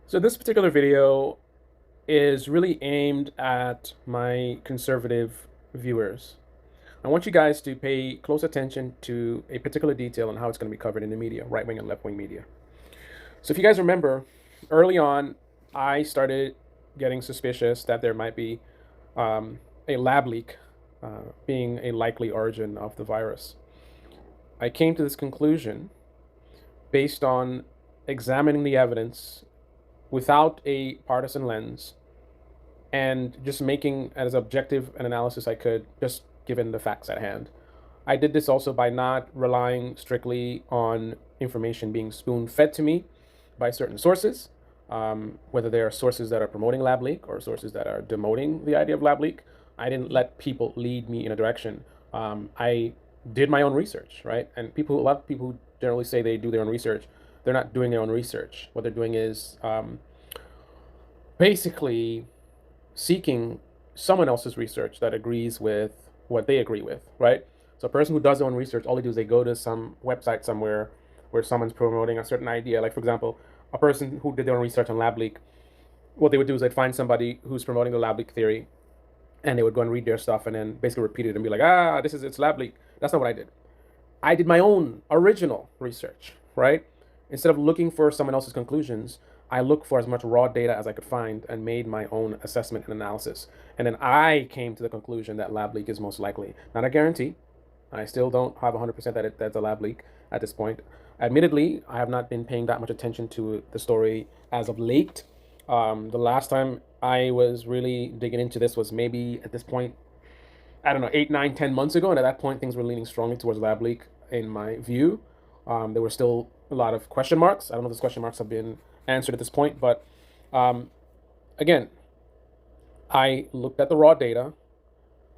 So this particular video is really aimed at my conservative viewers. I want you guys to pay close attention to a particular detail and how it's going to be covered in the media, right wing and left wing media. So if you guys remember, early on, I started getting suspicious that there might be a lab leak being a likely origin of the virus. I came to this conclusion based on examining the evidence without a partisan lens and just making as objective an analysis I could, just given the facts at hand. I did this also by not relying strictly on information being spoon fed to me by certain sources, whether they are sources that are promoting lab leak or sources that are demoting the idea of lab leak. I didn't let people lead me in a direction. I did my own research, right? And a lot of people who generally say they do their own research, they're not doing their own research. What they're doing is basically seeking someone else's research that agrees with what they agree with, right? So a person who does their own research, all they do is they go to some website somewhere where someone's promoting a certain idea. Like, for example, a person who did their own research on lab leak, what they would do is they'd find somebody who's promoting the lab leak theory, and they would go and read their stuff and then basically repeat it and be like, it's lab leak. That's not what I did. I did my own original research, right? Instead of looking for someone else's conclusions, I looked for as much raw data as I could find and made my own assessment and analysis. And then I came to the conclusion that lab leak is most likely. Not a guarantee. I still don't have 100% that's a lab leak at this point. Admittedly, I have not been paying that much attention to the story as of late. The last time I was really digging into this was maybe at this point, I don't know, 8, 9, 10 months ago. And at that point, things were leaning strongly towards lab leak in my view. There were still a lot of question marks. I don't know if those question marks have been answered at this point, but um, again, I looked at the raw data.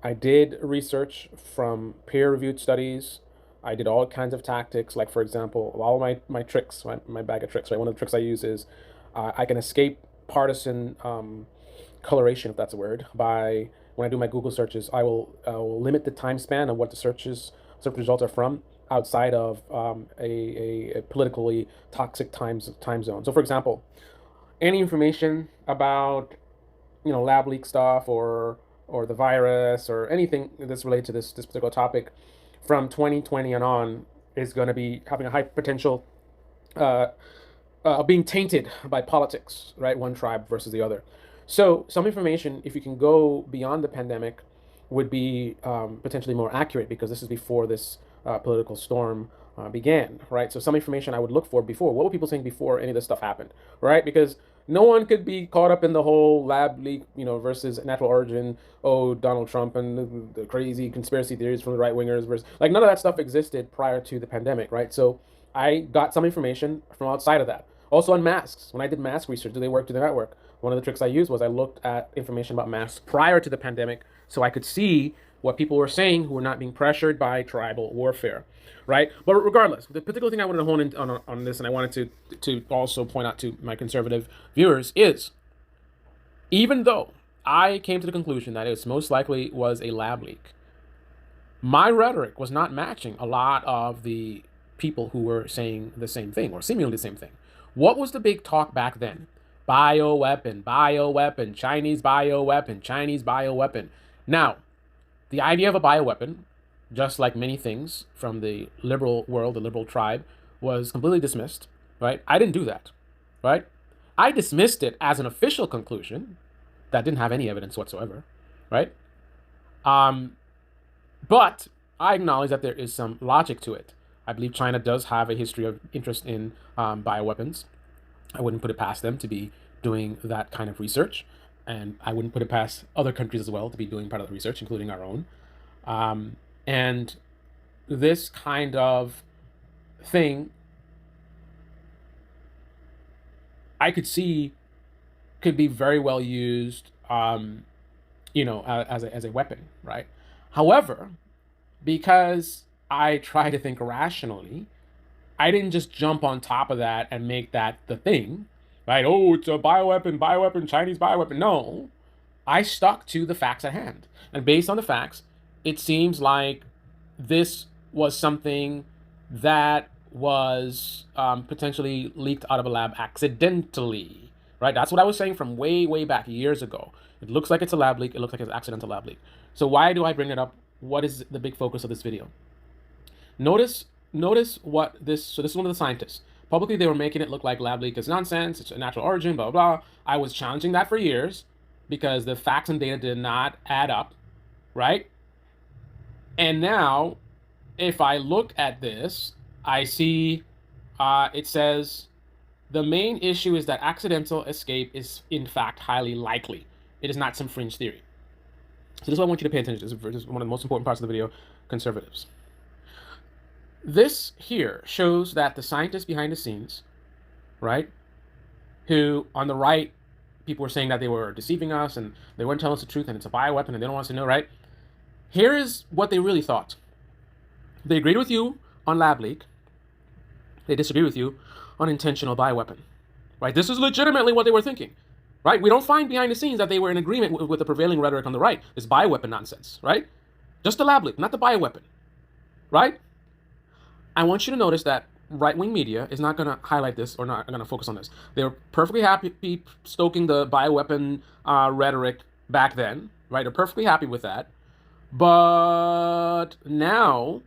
I did research from peer-reviewed studies. I did all kinds of tactics, like for example, all my tricks, my bag of tricks. Right, one of the tricks I use is I can escape partisan coloration, if that's a word, by when I do my Google searches. I will limit the time span of what the search results are from outside of a politically toxic time zone. So, for example, any information about lab leak stuff or the virus or anything that's related to this particular topic from 2020 and on is going to be having a high potential uh, being tainted by politics, right? One tribe versus the other. So some information, if you can go beyond the pandemic, would be potentially more accurate because this is before this political storm began, right? So some information I would look for before. What were people saying before any of this stuff happened, right? Because no one could be caught up in the whole lab leak, versus natural origin. Oh, Donald Trump and the crazy conspiracy theories from the right wingers versus like none of that stuff existed prior to the pandemic, right? So I got some information from outside of that. Also on masks, when I did mask research, do they work? Do they not work? One of the tricks I used was I looked at information about masks prior to the pandemic so I could see what people were saying who were not being pressured by tribal warfare, right? But regardless, the particular thing I wanted to hone in on this, and I wanted to also point out to my conservative viewers is, even though I came to the conclusion that it most likely was a lab leak, my rhetoric was not matching a lot of the people who were saying the same thing or seemingly the same thing. What was the big talk back then? Bioweapon, bioweapon, Chinese bioweapon, Chinese bioweapon. Now, the idea of a bioweapon, just like many things from the liberal world, the liberal tribe, was completely dismissed, right? I didn't do that, right? I dismissed it as an official conclusion that didn't have any evidence whatsoever, right? Um, but I acknowledge that there is some logic to it. I believe China does have a history of interest in bioweapons. I wouldn't put it past them to be doing that kind of research. And I wouldn't put it past other countries as well to be doing part of the research, including our own. And this kind of thing, I could see could be very well used, as a weapon, right? However, because I try to think rationally, I didn't just jump on top of that and make that the thing, right? Oh, it's a bioweapon, Chinese bioweapon. No, I stuck to the facts at hand. And based on the facts, it seems like this was something that was potentially leaked out of a lab accidentally, right? That's what I was saying from way, way back years ago. It looks like it's a lab leak. It looks like it's an accidental lab leak. So why do I bring it up? What is the big focus of this video? Notice, notice what this. So this is one of the scientists. Publicly, they were making it look like lab leak is nonsense. It's a natural origin. Blah blah blah. I was challenging that for years because the facts and data did not add up, right? And now, if I look at this, I see it says the main issue is that accidental escape is in fact highly likely. It is not some fringe theory. So this is what I want you to pay attention to. This is one of the most important parts of the video, conservatives. This here shows that the scientists behind the scenes, right, who on the right, people were saying that they were deceiving us and they weren't telling us the truth and it's a bioweapon and they don't want us to know, right? Here is what they really thought. They agreed with you on lab leak. They disagree with you on intentional bioweapon, right? This is legitimately what they were thinking, right? We don't find behind the scenes that they were in agreement with the prevailing rhetoric on the right, this bioweapon nonsense, right? Just the lab leak, not the bioweapon, right? I want you to notice that right-wing media is not going to highlight this or not going to focus on this. They were perfectly happy stoking the bioweapon rhetoric back then, right? They're perfectly happy with that. But now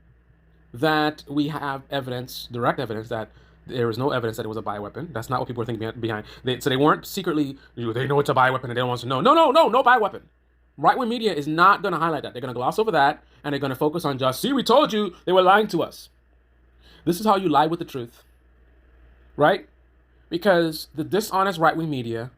that we have evidence, direct evidence, that there is no evidence that it was a bioweapon. That's not what people were thinking behind. So they weren't secretly, they know it's a bioweapon and they don't want to know. No bioweapon. Right-wing media is not going to highlight that. They're going to gloss over that and they're going to focus on just, see, we told you they were lying to us. This is how you lie with the truth, right? Because the dishonest right-wing media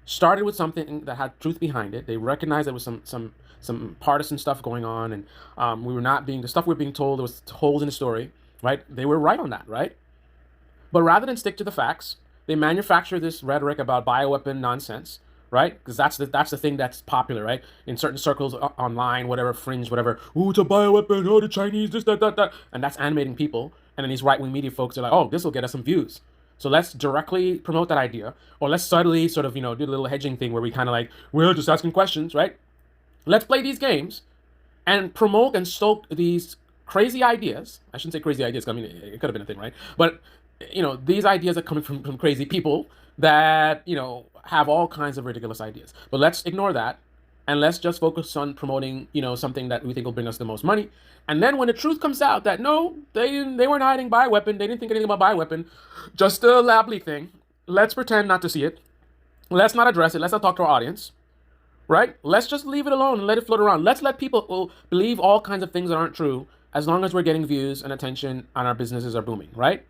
started with something that had truth behind it. They recognized there was some partisan stuff going on, and we were not being, the stuff we were being told, there was holes in the story, right? They were right on that, right? But rather than stick to the facts, they manufacture this rhetoric about bioweapon nonsense, right? Because that's the thing that's popular, right? In certain circles online, whatever, fringe, whatever. Oh, it's a bioweapon. Oh, the Chinese, this, that. And that's animating people. And then these right-wing media folks are like, oh, this will get us some views. So let's directly promote that idea. Or let's subtly sort of, do a little hedging thing where we kind of like, we're just asking questions, right? Let's play these games and promote and stoke these crazy ideas. I shouldn't say crazy ideas, because I mean, it could have been a thing, right? But, these ideas are coming from crazy people that, have all kinds of ridiculous ideas. But let's ignore that. And let's just focus on promoting, something that we think will bring us the most money. And then when the truth comes out that no, they weren't hiding bioweapon, they didn't think anything about bioweapon, just a lab leak thing. Let's pretend not to see it. Let's not address it. Let's not talk to our audience, right? Let's just leave it alone and let it float around. Let's let people believe all kinds of things that aren't true, as long as we're getting views and attention and our businesses are booming, right?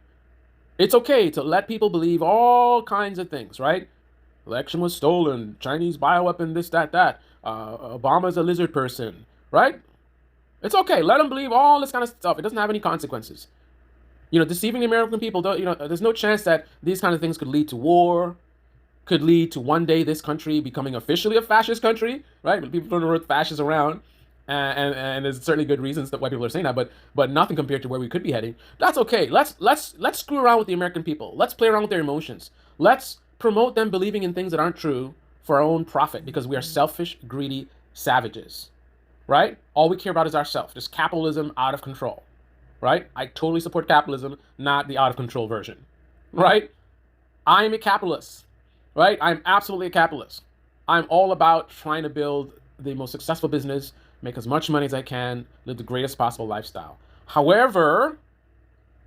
It's okay to let people believe all kinds of things, right? Election was stolen, Chinese bioweapon, this, that. Obama's a lizard person, right? It's okay. Let them believe all this kind of stuff. It doesn't have any consequences. Deceiving the American people, there's no chance that these kind of things could lead to war, could lead to one day this country becoming officially a fascist country, right? But people don't know the word fascist around. And there's certainly good reasons that why people are saying that, but nothing compared to where we could be heading. That's okay. Let's screw around with the American people. Let's play around with their emotions. Let's promote them believing in things that aren't true for our own profit, because we are selfish, greedy savages, right? All we care about is ourselves. Just capitalism out of control, right? I totally support capitalism, not the out of control version, right? I'm a capitalist, right? I'm absolutely a capitalist. I'm all about trying to build the most successful business, make as much money as I can, live the greatest possible lifestyle. However,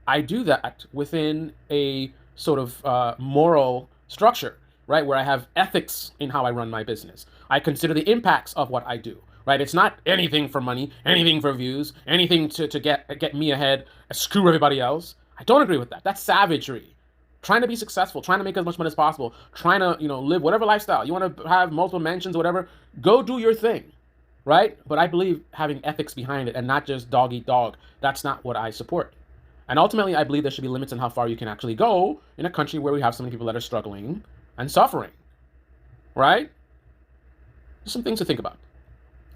I do that within a sort of moral structure, right? Where I have ethics in how I run my business. I consider the impacts of what I do, right? It's not anything for money, anything for views, anything to get me ahead, screw everybody else. I don't agree with that. That's savagery. Trying to be successful, trying to make as much money as possible, trying to, live whatever lifestyle. You want to have multiple mansions, whatever, go do your thing, right? But I believe having ethics behind it and not just dog eat dog. That's not what I support. And ultimately, I believe there should be limits on how far you can actually go in a country where we have so many people that are struggling and suffering, right? Just some things to think about.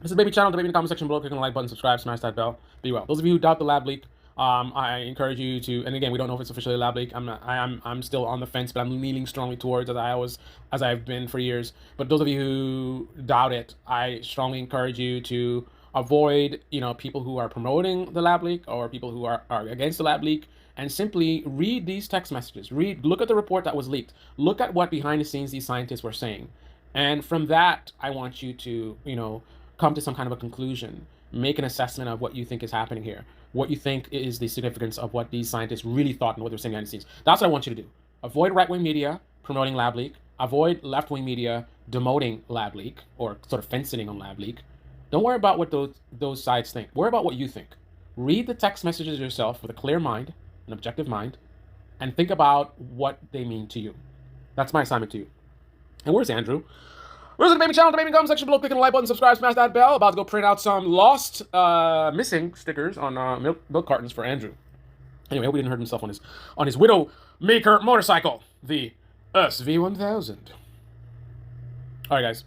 This is Baby Channel. Debate in the comment section below. Click on the like button, subscribe, smash that bell. Be well. Those of you who doubt the lab leak, I encourage you to. And again, we don't know if it's officially a lab leak. I'm still on the fence, but I'm leaning strongly towards as I've been for years. But those of you who doubt it, I strongly encourage you to avoid, people who are promoting the lab leak or people who are against the lab leak, and simply read these text messages. Look at the report that was leaked. Look at what behind the scenes these scientists were saying. And from that, I want you to, come to some kind of a conclusion, make an assessment of what you think is happening here, what you think is the significance of what these scientists really thought and what they're saying behind the scenes. That's what I want you to do. Avoid right-wing media promoting lab leak. Avoid left-wing media demoting lab leak or sort of fencing on lab leak. Don't worry about what those sides think. Worry about what you think. Read the text messages yourself with a clear mind, an objective mind, and think about what they mean to you. That's my assignment to you. And where's Andrew? Where's the baby channel? The baby comment section below. Click on the like button, subscribe, smash that bell. About to go print out some lost, missing stickers on milk cartons for Andrew. Anyway, I hope he didn't hurt himself on his Widowmaker motorcycle, the SV1000. All right, guys.